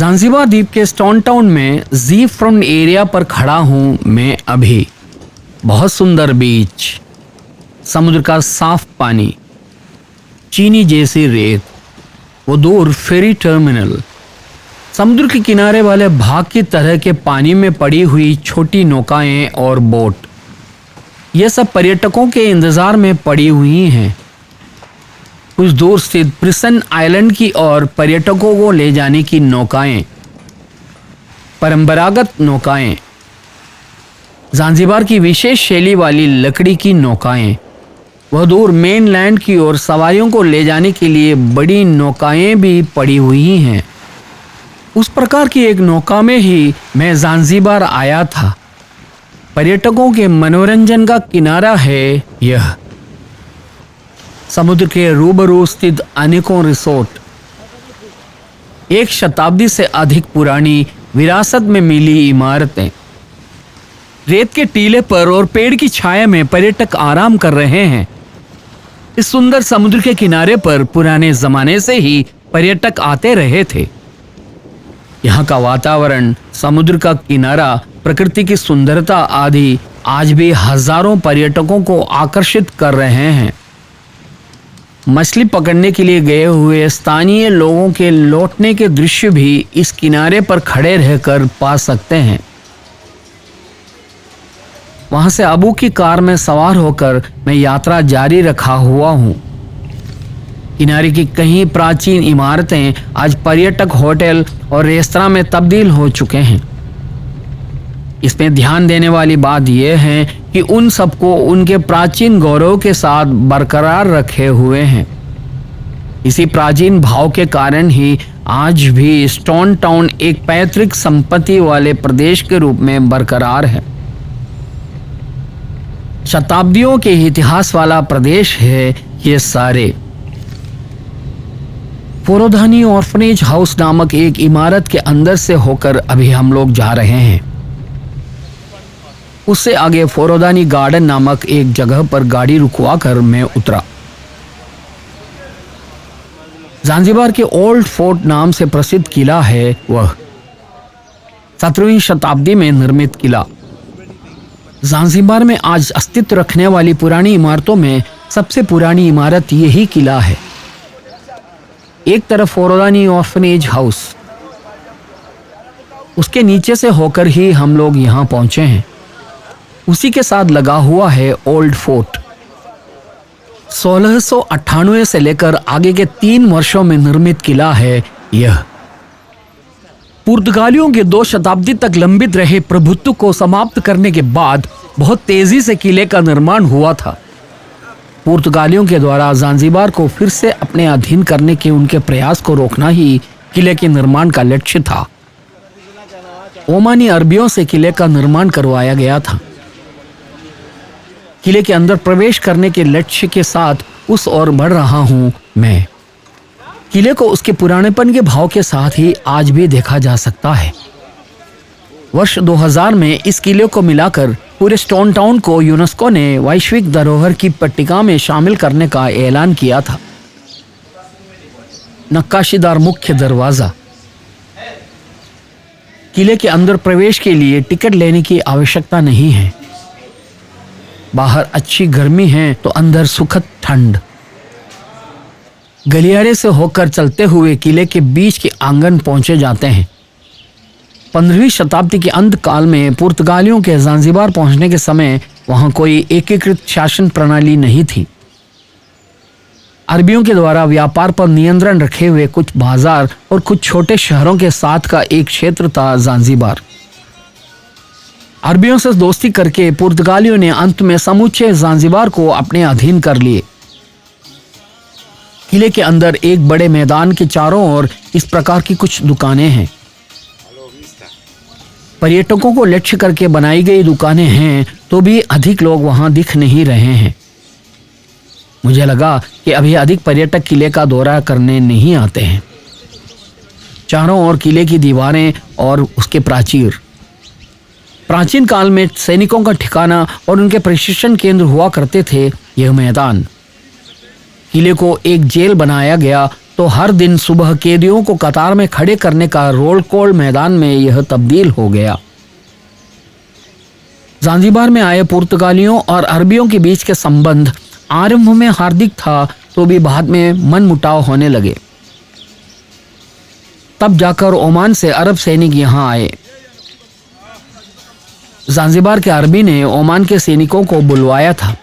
Zanzibar द्वीप के stone town में जी फ्रंट एरिया पर खड़ा हूँ मैं अभी। बहुत सुंदर बीच, समुद्र का साफ पानी, चीनी जैसी रेत, वो दूर फेरी टर्मिनल, समुद्र के किनारे वाले भाग की तरह के पानी में पड़ी हुई छोटी नौकाएं और बोट, ये सब पर्यटकों के इंतजार में पड़ी हुई हैं। कुछ दूर स्थित प्रिसन आइलैंड की ओर पर्यटकों को ले जाने की नौकाएं, परंपरागत नौकाएं, ज़ांज़िबार की विशेष शैली वाली लकड़ी की नौकाएं, वह दूर मेनलैंड की ओर सवारियों को ले जाने के लिए बड़ी नौकाएं भी पड़ी हुई हैं। उस प्रकार की एक नौका में ही मैं ज़ांज़िबार आया था। पर्यटकों के मनोरंजन का किनारा है यह। समुद्र के रूबरू स्थित अनेकों रिसोर्ट, एक शताब्दी से अधिक पुरानी विरासत में मिली इमारतें, रेत के टीले पर और पेड़ की छाया में पर्यटक आराम कर रहे हैं। इस सुंदर समुद्र के किनारे पर पुराने जमाने से ही पर्यटक आते रहे थे। यहाँ का वातावरण, समुद्र का किनारा, प्रकृति की सुंदरता आदि आज भी हजारों पर्यटकों को आकर्षित कर रहे हैं। मछली पकड़ने के लिए गए हुए स्थानीय लोगों के लौटने के दृश्य भी इस किनारे पर खड़े रहकर पा सकते हैं। वहां से अबू की कार में सवार होकर मैं यात्रा जारी रखा हुआ हूं। किनारे की कई प्राचीन इमारतें आज पर्यटक होटल और रेस्तरां में तब्दील हो चुके हैं। इसमें ध्यान देने वाली बात यह है कि उन सबको उनके प्राचीन गौरव के साथ बरकरार रखे हुए हैं। इसी प्राचीन भाव के कारण ही आज भी स्टोन टाउन एक पैतृक संपत्ति वाले प्रदेश के रूप में बरकरार है। शताब्दियों के इतिहास वाला प्रदेश है ये सारे। फोरोधानी ऑर्फनेज हाउस नामक एक इमारत के अंदर से होकर अभी हम लोग जा रहे हैं। उससे आगे फोरोधानी गार्डन नामक एक जगह पर गाड़ी रुकवा कर मैं उतरा। ज़ांज़िबार के ओल्ड फोर्ट नाम से प्रसिद्ध किला है वह, 17वीं शताब्दी में निर्मित किला। ज़ांज़िबार में आज अस्तित्व रखने वाली पुरानी इमारतों में सबसे पुरानी इमारत यही किला है। एक तरफ फोरोधानी ऑर्फनेज हाउस, उसके नीचे से होकर ही हम लोग यहाँ पहुंचे हैं। उसी के साथ लगा हुआ है ओल्ड फोर्ट। 1698 से लेकर आगे के 3 वर्षों में निर्मित किला है यह। पुर्तगालियों के 2 शताब्दी तक लंबित रहे प्रभुत्व को समाप्त करने के बाद बहुत तेजी से किले का निर्माण हुआ था। पुर्तगालियों के द्वारा ज़ांज़िबार को फिर से अपने अधीन करने के उनके प्रयास को रोकना ही किले के निर्माण का लक्ष्य था। ओमानी अरबियों से किले का निर्माण करवाया गया था। किले के अंदर प्रवेश करने के लक्ष्य के साथ उस ओर बढ़ रहा हूं मैं। किले को उसके पुरानेपन के भाव के साथ ही आज भी देखा जा सकता है। वर्ष 2000 में इस किले को मिलाकर पूरे स्टोन टाउन को यूनेस्को ने वैश्विक धरोहर की पट्टिका में शामिल करने का ऐलान किया था। नक्काशीदार मुख्य दरवाजा, किले के अंदर प्रवेश के लिए टिकट लेने की आवश्यकता नहीं है। बाहर अच्छी गर्मी है तो अंदर सुखद ठंड। गलियारे से होकर चलते हुए किले के बीच के आंगन पहुंचे जाते हैं। 15वीं शताब्दी के अंत काल में पुर्तगालियों के ज़ांज़िबार पहुंचने के समय वहां कोई एकीकृत शासन प्रणाली नहीं थी। अरबियों के द्वारा व्यापार पर नियंत्रण रखे हुए कुछ बाजार और कुछ छोटे शहरों के साथ का एक क्षेत्र था ज़ांज़िबार। अरबियों से दोस्ती करके पुर्तगालियों ने अंत में समूचे ज़ांज़िबार को अपने अधीन कर लिए। किले के अंदर एक बड़े मैदान के चारों ओर इस प्रकार की कुछ दुकानें हैं। पर्यटकों को लक्ष्य करके बनाई गई दुकानें हैं तो भी अधिक लोग वहां दिख नहीं रहे हैं। मुझे लगा कि अभी अधिक पर्यटक किले का दौरा करने नहीं आते हैं। चारों ओर किले की दीवारें और उसके प्राचीर, प्राचीन काल में सैनिकों का ठिकाना और उनके प्रशिक्षण केंद्र हुआ करते थे। यह मैदान, किले को एक जेल बनाया गया तो तो हर दिन सुबह कैदियों को कतार में खड़े करने का रोल कॉल मैदान में यह तब्दील हो गया। ज़ांज़ीबार में आए पुर्तगालियों और अरबियों के बीच के संबंध आरंभ में हार्दिक था, तो भी बाद में मनमुटाव होने लगे। तब जाकर ओमान से अरब सैनिक यहाँ आए। ज़ांज़ीबार के अरबी ने ओमान के सैनिकों को बुलवाया था।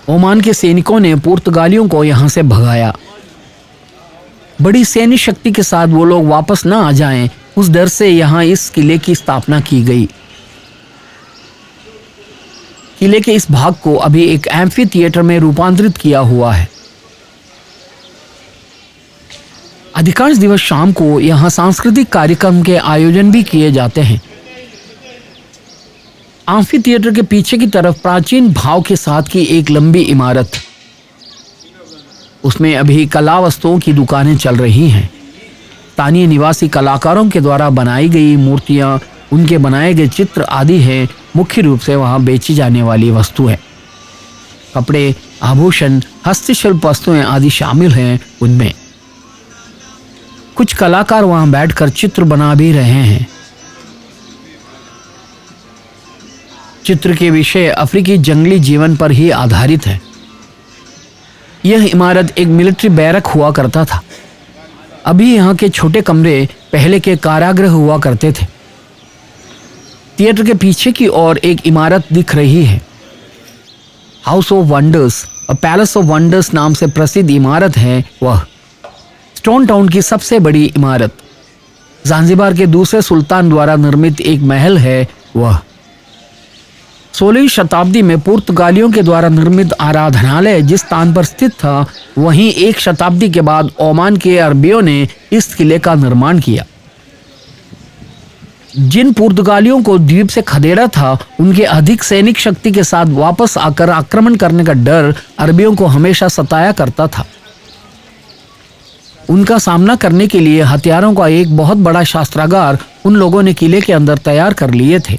ओमान के सैनिकों ने पुर्तगालियों को यहाँ से भगाया। बड़ी सैन्य शक्ति के साथ वो लोग वापस न आ जाएं, उस डर से यहाँ इस किले की स्थापना की गई। किले के इस भाग को अभी एक एम्फी थिएटर में रूपांतरित किया हुआ है। अधिकांश दिवस शाम को यहाँ सांस्कृतिक कार्यक्रम के आयोजन भी किए जाते हैं। एम्फी थिएटर के पीछे की तरफ प्राचीन भाव के साथ की एक लंबी इमारत, उसमें अभी कला वस्तुओं की दुकानें चल रही हैं। स्थानीय निवासी कलाकारों के द्वारा बनाई गई मूर्तियां, उनके बनाए गए चित्र आदि हैं मुख्य रूप से वहां बेची जाने वाली वस्तु है। कपड़े, आभूषण, हस्तशिल्प वस्तुएं आदि शामिल हैं। उनमें कुछ कलाकार वहां बैठकर चित्र बना भी रहे हैं। चित्र के विषय अफ्रीकी जंगली जीवन पर ही आधारित है। यह इमारत एक मिलिट्री बैरक हुआ करता था। अभी यहाँ के छोटे कमरे पहले के कारागृह हुआ करते थे। थिएटर के पीछे की ओर एक इमारत दिख रही है। हाउस ऑफ वंडर्स और पैलेस ऑफ वंडर्स नाम से प्रसिद्ध इमारत है। वह स्टोन टाउन की सबसे बड़ी इमारत, ज़ांज़ीबार के दूसरे सुल्तान द्वारा निर्मित एक महल है। वह 16वीं शताब्दी में पुर्तगालियों के द्वारा निर्मित आराधनालय जिस स्थान पर स्थित था, वहीं एक शताब्दी के बाद ओमान के अरबियों ने इस किले का निर्माण किया। जिन पुर्तगालियों को द्वीप से खदेड़ा था, उनके अधिक सैनिक शक्ति के साथ वापस आकर आक्रमण करने का डर अरबियों को हमेशा सताया करता था। उनका सामना करने के लिए हथियारों का एक बहुत बड़ा शस्त्रागार उन लोगों ने किले के अंदर तैयार कर लिए थे।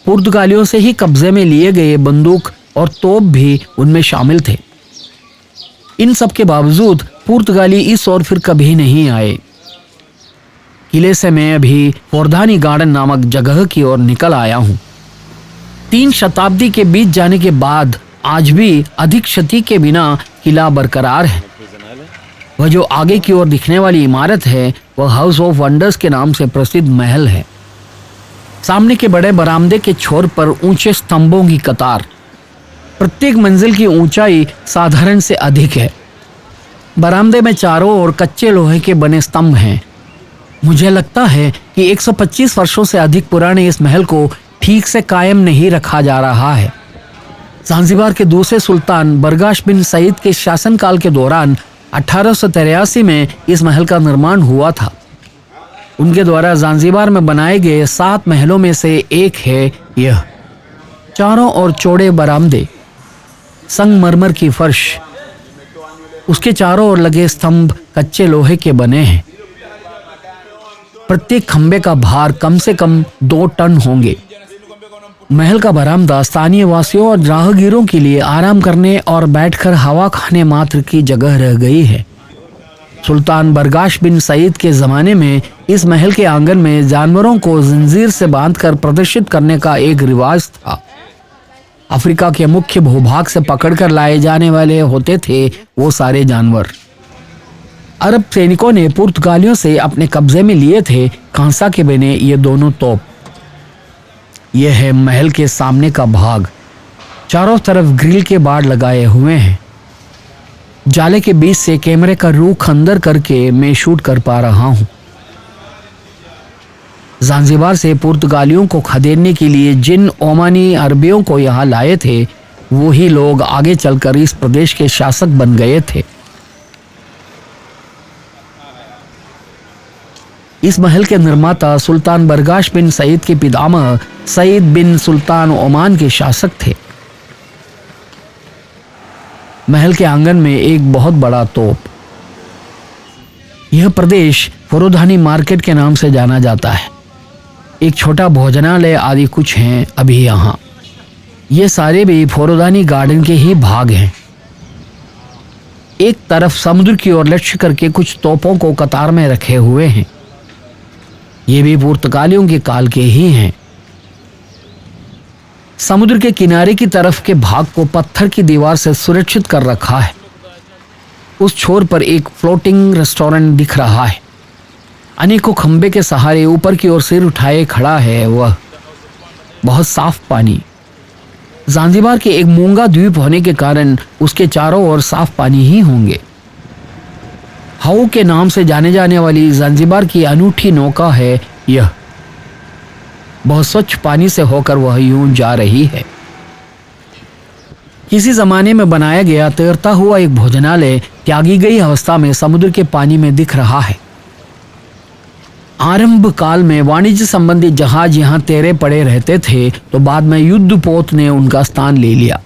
पुर्तगालियों से ही कब्जे में लिए गए बंदूक और तोप भी उनमें शामिल थे। इन सब के बावजूद पुर्तगाली इस ओर फिर कभी नहीं आए। किले से मैं अभी फोरदानी गार्डन नामक जगह की ओर निकल आया हूँ। 3 शताब्दी के बीत जाने के बाद आज भी अधिक क्षति के बिना किला बरकरार है। वह जो आगे की ओर दिखने वाली इमारत है, वह हाउस ऑफ वंडर्स के नाम से प्रसिद्ध महल है। सामने के बड़े बरामदे के छोर पर ऊंचे स्तंभों की कतार, प्रत्येक मंजिल की ऊंचाई साधारण से अधिक है। बरामदे में चारों ओर कच्चे लोहे के बने स्तंभ हैं। मुझे लगता है कि 125 वर्षों से अधिक पुराने इस महल को ठीक से कायम नहीं रखा जा रहा है। ज़ांज़ीबार के दूसरे सुल्तान बरगाश बिन सईद के शासनकाल के दौरान 1883 में इस महल का निर्माण हुआ था। उनके द्वारा ज़ांज़ीबार में बनाए गए 7 महलों में से एक है यह। चारों ओर चौड़े बरामदे, संगमरमर की फर्श, उसके चारों ओर लगे स्तंभ कच्चे लोहे के बने हैं। प्रत्येक खंबे का भार कम से कम 2 टन होंगे। महल का बरामदा स्थानीय वासियों और राहगीरों के लिए आराम करने और बैठकर हवा खाने मात्र की जगह रह गई है। सुल्तान बरगाश बिन सईद के ज़माने में इस महल के आंगन में जानवरों को जंजीर से बांधकर प्रदर्शित करने का एक रिवाज था। अफ्रीका के मुख्य भूभाग से पकड़कर लाए जाने वाले होते थे वो सारे जानवर। अरब सैनिकों ने पुर्तगालियों से अपने कब्जे में लिए थे कांसा के बने ये दोनों तोप। यह है महल के सामने का भाग। चारों तरफ ग्रिल के बाड़ लगाए हुए हैं। जाले के बीच से कैमरे का रुख अंदर करके मैं शूट कर पा रहा हूं। ज़ांज़ीबार से पुर्तगालियों को खदेड़ने के लिए जिन ओमानी अरबियों को यहाँ लाए थे, वो ही लोग आगे चलकर इस प्रदेश के शासक बन गए थे। इस महल के निर्माता सुल्तान बरगाश बिन सईद के पितामह सईद बिन सुल्तान ओमान के शासक थे। महल के आंगन में एक बहुत बड़ा तोप। यह प्रदेश फोरोधानी मार्केट के नाम से जाना जाता है। एक छोटा भोजनालय आदि कुछ हैं अभी यहाँ। ये सारे भी फोरोधानी गार्डन के ही भाग हैं। एक तरफ समुद्र की ओर लक्ष्य करके कुछ तोपों को कतार में रखे हुए हैं। ये भी पुर्तगालियों के काल के ही हैं। समुद्र के किनारे की तरफ के भाग को पत्थर की दीवार से सुरक्षित कर रखा है। उस छोर पर एक फ्लोटिंग रेस्टोरेंट दिख रहा है। अनेकों खंबे के सहारे ऊपर की ओर सिर उठाए खड़ा है वह। बहुत साफ पानी। ज़ांज़िबार के एक मूंगा द्वीप होने के कारण उसके चारों ओर साफ पानी ही होंगे। हाउ के नाम से जाने जाने वाली ज़ांज़िबार की अनूठी नौका है यह। बहुत स्वच्छ पानी से होकर वह यूं जा रही है। किसी जमाने में बनाया गया तैरता हुआ एक भोजनालय त्यागी गई अवस्था में समुद्र के पानी में दिख रहा है। आरंभ काल में वाणिज्य संबंधी जहाज यहां तैरे पड़े रहते थे, तो बाद में युद्धपोत ने उनका स्थान ले लिया।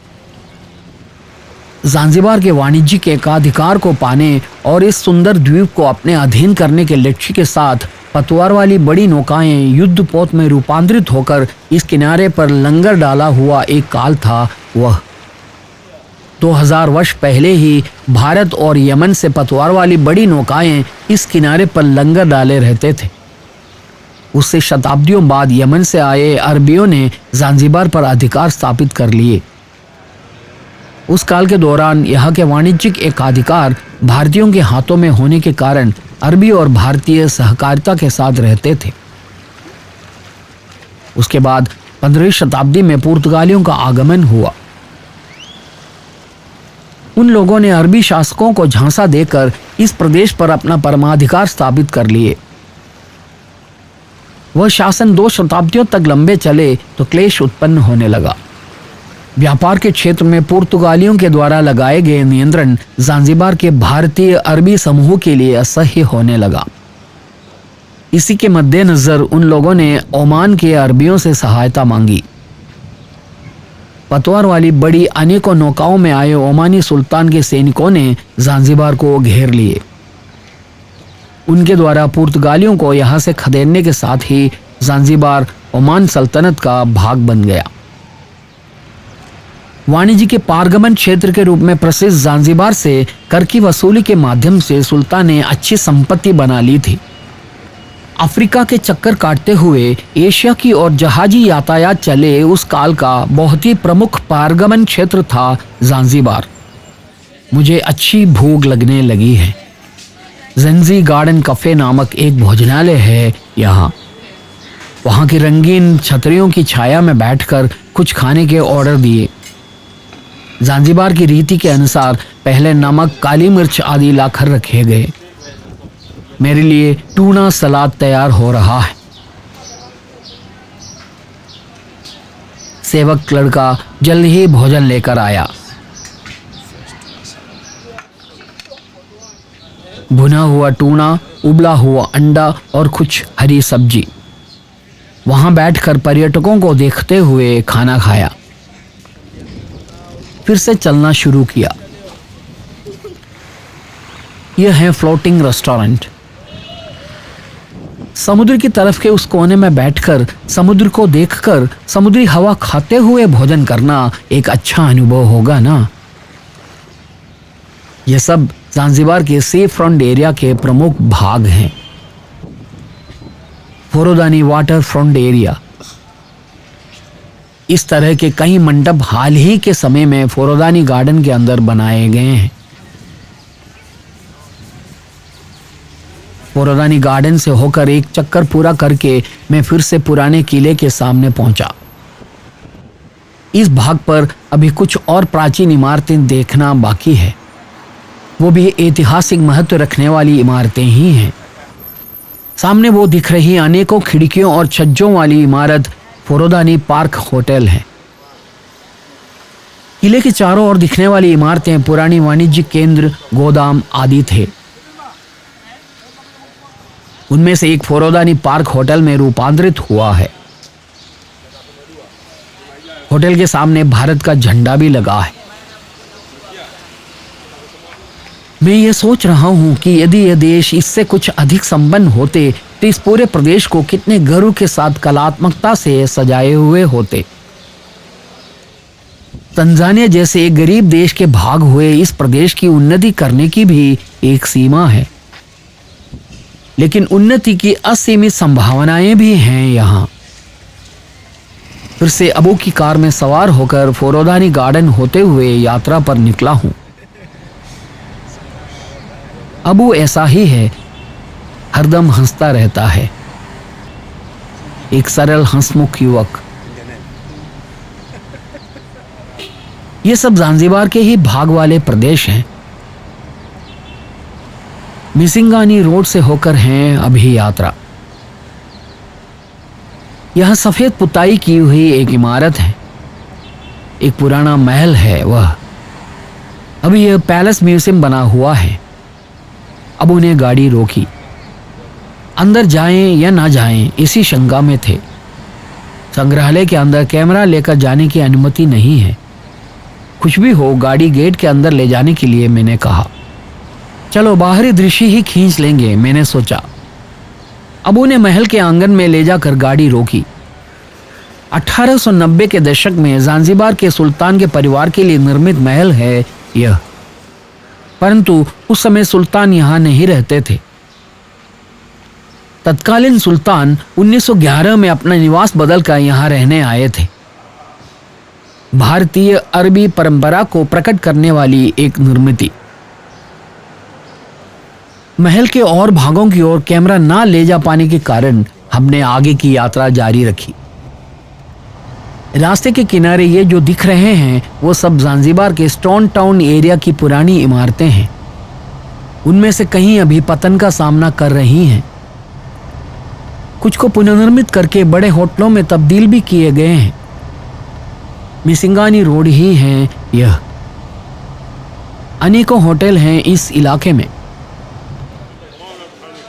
ज़ांज़िबार के वाणिज्यिक एकाधिकार को पाने और इस सुंदर द्वीप को अपने अधीन करने के लक्ष्य के साथ पतवार वाली बड़ी नौकाएं युद्धपोत में रूपांतरित होकर इस किनारे पर लंगर डाला हुआ एक काल था वह। 2000 वर्ष पहले ही भारत और यमन से पतवार वाली बड़ी नौकाएं इस किनारे पर लंगर डाले रहते थे। उससे शताब्दियों बाद यमन से आए अरबियों ने ज़ांज़िबार पर अधिकार स्थापित कर लिए। उस काल के दौरान यहाँ के वाणिज्यिक एकाधिकार भारतीयों के हाथों में होने के कारण अरबी और भारतीय सहकारिता के साथ रहते थे। उसके बाद 15वीं शताब्दी में पुर्तगालियों का आगमन हुआ। उन लोगों ने अरबी शासकों को झांसा देकर इस प्रदेश पर अपना परमाधिकार स्थापित कर लिए। वह शासन 2 शताब्दियों तक लंबे चले तो क्लेश उत्पन्न होने लगा। व्यापार के क्षेत्र में पुर्तगालियों के द्वारा लगाए गए नियंत्रण ज़ांज़िबार के भारतीय अरबी समूह के लिए असह्य होने लगा। इसी के मद्देनजर उन लोगों ने ओमान के अरबियों से सहायता मांगी। पतवार वाली बड़ी अनेकों नौकाओं में आए ओमानी सुल्तान के सैनिकों ने ज़ांज़िबार को घेर लिए। उनके द्वारा पुर्तगालियों को यहाँ से खदेड़ने के साथ ही ज़ांज़िबार ओमान सल्तनत का भाग बन गया। वाणिज्य के पारगमन क्षेत्र के रूप में प्रसिद्ध ज़ांज़िबार से कर की वसूली के माध्यम से सुल्तान ने अच्छी संपत्ति बना ली थी। अफ्रीका के चक्कर काटते हुए एशिया की ओर जहाजी यातायात चले उस काल का बहुत ही प्रमुख पारगमन क्षेत्र था ज़ांज़िबार। मुझे अच्छी भूख लगने लगी है। ज़ंजी गार्डन कैफे नामक एक भोजनालय है यहाँ। वहाँ की रंगीन छतरियों की छाया में बैठकर कुछ खाने के ऑर्डर दिए। ज़ांज़िबार की रीति के अनुसार पहले नमक, काली मिर्च आदि लाकर रखे गए। मेरे लिए टूना सलाद तैयार हो रहा है। सेवक लड़का जल्द ही भोजन लेकर आया। भुना हुआ टूना, उबला हुआ अंडा और कुछ हरी सब्जी। वहां बैठकर पर्यटकों को देखते हुए खाना खाया। फिर से चलना शुरू किया। यह है फ्लोटिंग रेस्टोरेंट। समुद्र की तरफ के उस कोने में बैठकर समुद्र को देखकर समुद्री हवा खाते हुए भोजन करना एक अच्छा अनुभव होगा ना। यह सब ज़ांज़िबार के सी फ्रंट एरिया के प्रमुख भाग हैं। फोरोदानी वाटर फ्रंट एरिया। इस तरह के कई मंडप हाल ही के समय में फोरोदानी गार्डन के अंदर बनाए गए हैं। फोरोदानी गार्डन से होकर एक चक्कर पूरा करके मैं फिर से पुराने किले के सामने पहुंचा। इस भाग पर अभी कुछ और प्राचीन इमारतें देखना बाकी है। वो भी ऐतिहासिक महत्व रखने वाली इमारतें ही हैं। सामने वो दिख रही अनेकों खिड़कियों और छज्जों वाली इमारत फोरोदानी पार्क होटल है। किले के चारों ओर दिखने वाली इमारतें पुरानी वाणिज्यिक केंद्र, गोदाम आदि थे। उनमें से एक फोरोदानी पार्क होटल में रूपांतरित हुआ है। होटल के सामने भारत का झंडा भी लगा है। मैं ये सोच रहा हूं कि यदि यह देश इससे कुछ अधिक संपन्न होते तो इस पूरे प्रदेश को कितने गर्व के साथ कलात्मकता से सजाए हुए होते। तंजानिया जैसे एक गरीब देश के भाग हुए इस प्रदेश की उन्नति करने की भी एक सीमा है, लेकिन उन्नति की असीमित संभावनाएं भी हैं यहाँ। फिर से अबू की कार में सवार होकर फोरोदानी गार्डन होते हुए यात्रा पर निकला हूं। अबू ऐसा ही है, हरदम हंसता रहता है, एक सरल हंसमुख युवक। ये सब जांजिबार के ही भाग वाले प्रदेश हैं। मिसिंगानी रोड से होकर हैं अभी यात्रा। यह सफेद पुताई की हुई एक इमारत है, एक पुराना महल है वह। अभी यह पैलेस म्यूजियम बना हुआ है। अब उन्हें गाड़ी रोकी। अंदर जाएं या ना जाएं इसी शंका में थे। संग्रहालय के अंदर कैमरा लेकर जाने की अनुमति नहीं है। कुछ भी हो, गाड़ी गेट के अंदर ले जाने के लिए मैंने कहा। चलो बाहरी दृश्य ही खींच लेंगे, मैंने सोचा। अब उन्हें महल के आंगन में ले जाकर गाड़ी रोकी। 1890 के दशक में जांजिबार के सुल्तान के परिवार के लिए निर्मित महल है यह, परंतु उस समय सुल्तान यहां नहीं रहते थे। तत्कालीन सुल्तान 1911 में अपना निवास बदलकर यहां रहने आए थे। भारतीय अरबी परंपरा को प्रकट करने वाली एक निर्मिति। महल के और भागों की ओर कैमरा ना ले जा पाने के कारण हमने आगे की यात्रा जारी रखी। रास्ते के किनारे ये जो दिख रहे हैं वो सब जांजिबार के स्टोन टाउन एरिया की पुरानी इमारतें हैं। उनमें से कहीं अभी पतन का सामना कर रही हैं। कुछ को पुनर्निर्मित करके बड़े होटलों में तब्दील भी किए गए हैं। मिसिंगानी रोड ही है यह। अनेकों होटल हैं इस इलाके में।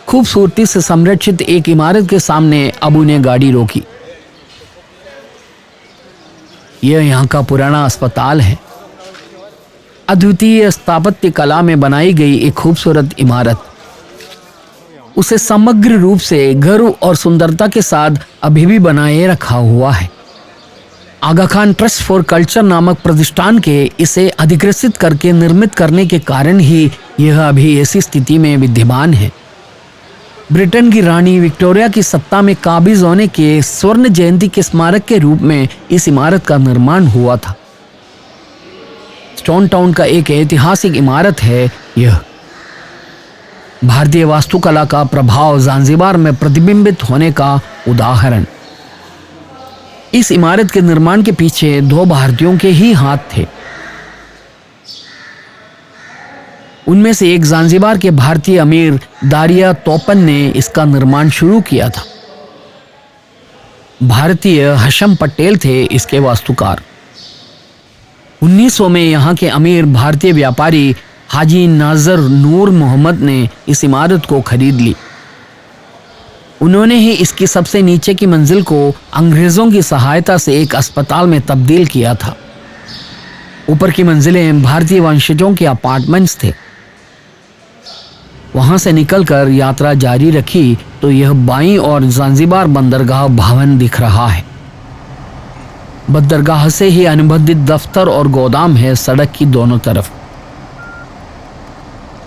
खूबसूरती से संरक्षित एक इमारत के सामने अबू ने गाड़ी रोकी। यह यहाँ का पुराना अस्पताल है। अद्वितीय स्थापत्य कला में बनाई गई एक खूबसूरत इमारत। उसे समग्र रूप से घर और सुंदरता के साथ अभी भी बनाए रखा हुआ है। आगा खान ट्रस्ट फॉर कल्चर नामक प्रतिष्ठान के इसे अधिग्रसित करके निर्मित करने के कारण ही यह अभी ऐसी स्थिति में विद्यमान है। ब्रिटेन की रानी विक्टोरिया की सत्ता में काबिज होने के स्वर्ण जयंती के स्मारक के रूप में इस इमारत का निर्माण हुआ था। स्टोन टाउन का एक ऐतिहासिक इमारत है यह। भारतीय वास्तुकला का प्रभाव जांजिबार में प्रतिबिंबित होने का उदाहरण। इस इमारत के निर्माण के पीछे 2 भारतीयों के ही हाथ थे। उनमें से एक जांजिबार के भारतीय अमीर दारिया तोपन ने इसका निर्माण शुरू किया था। भारतीय हशम पटेल थे इसके वास्तुकार। 1900 में यहाँ के अमीर भारतीय व्यापारी हाजी नाजर नूर मोहम्मद ने इस इमारत को खरीद ली। उन्होंने ही इसकी सबसे नीचे की मंजिल को अंग्रेजों की सहायता से एक अस्पताल में तब्दील किया था। ऊपर की मंजिलें भारतीय वंशजों के अपार्टमेंट्स थे। वहां से निकलकर यात्रा जारी रखी तो यह बाईं और जांजिबार बंदरगाह भवन दिख रहा है। बंदरगाह से ही अनुबंधित दफ्तर और गोदाम है सड़क की दोनों तरफ।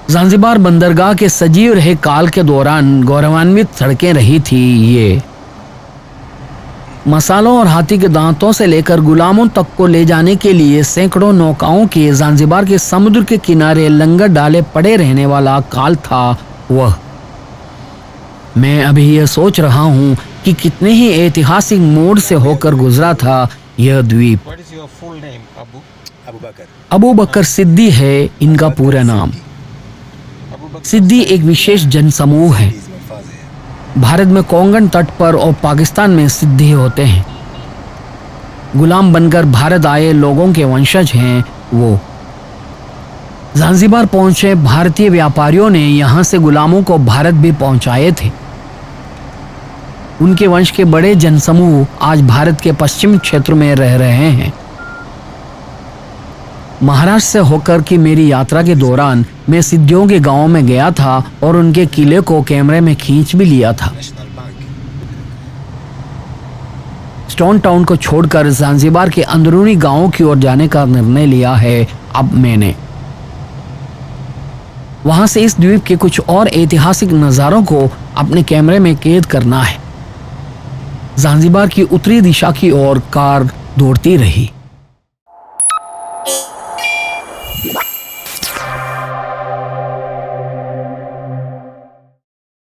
जांजिबार बंदरगाह के सजीव रहे काल के दौरान गौरवान्वित सड़कें रही थी ये। मसालों और हाथी के दांतों से लेकर गुलामों तक को ले जाने के लिए सैकड़ों नौकाओं के जांजिबार के समुद्र के किनारे लंगर डाले पड़े रहने वाला काल था वह। मैं अभी यह सोच रहा हूं कि कितने ही ऐतिहासिक मोड़ से होकर गुजरा था यह द्वीप। अबू बकर सिद्दी है इनका पूरा नाम। सिद्दी एक विशेष जनसमूह है। भारत में कोंगण तट पर और पाकिस्तान में सिद्दी होते हैं। गुलाम बनकर भारत आए लोगों के वंशज हैं वो। जांजिबार पहुंचे भारतीय व्यापारियों ने यहां से गुलामों को भारत भी पहुंचाए थे। उनके वंश के बड़े जनसमूह आज भारत के पश्चिम क्षेत्र में रह रहे हैं। महाराष्ट्र से होकर की मेरी यात्रा के दौरान मैं सिद्धियों के गांव में गया था और उनके किले को कैमरे में खींच भी लिया था। स्टोन टाउन को छोड़कर ज़ांज़िबार के अंदरूनी गांवों की ओर जाने का निर्णय लिया है अब मैंने। वहां से इस द्वीप के कुछ और ऐतिहासिक नज़ारों को अपने कैमरे में कैद करना है। ज़ांज़िबार की उत्तरी दिशा की ओर कार दौड़ती रही।